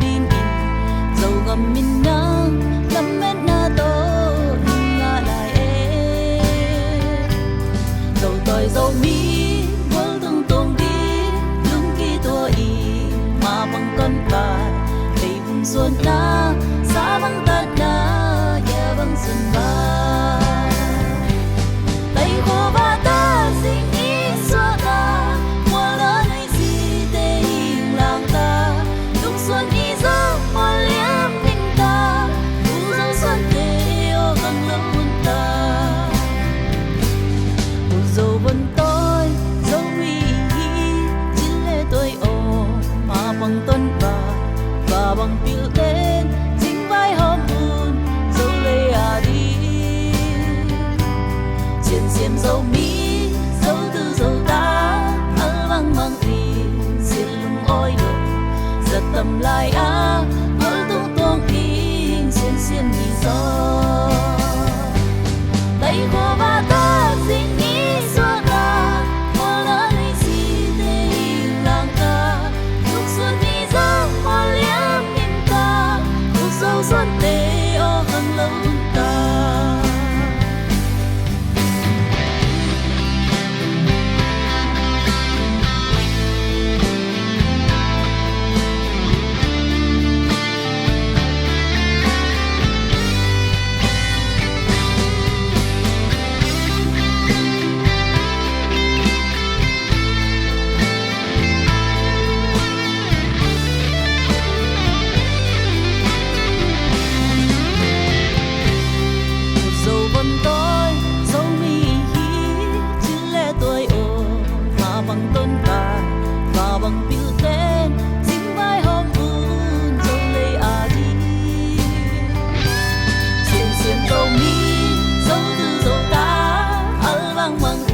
min in dầu ngầm min nang ngắm mét na to nga lại dầu tỏi dầu mi vô tung tung đi lung kỳ tua y mà bằng con bà đầy vùng xuân na xa bằng tát na ya bằng xuân ba tay khô ba ta sinh ý xóa ta mùa lỡ nơi gì tê hình làng ta lúc xuân ý gió mùa liếm tình ta u dấu xuân tê ô gần lâm buồn ta một dấu vân tôi dấu uy chỉ lệ tôi ồ mà bằng tuần và bằng biểu tên chính vai hôm buồn dấu lệ à đi xiên xiên dấu mi dấu tư dấu ta ở văng mang đi xiên lung oi lung giật tầm lại á ở tung tung in xiên xiên đi gió tay khô ba ta xin ý xóa ra mùa lỡ nơi gì tê hình làng ta lúc xuân đi gió mùa liếm nhìn ta cuộc dấu xuân tê ô hằng lâu ta bằng tôn và bằng biểu tên chính vai hôm buồn dấu lệ à đi xiên xiên dấu mi dấu tư dấu ta ở vang vang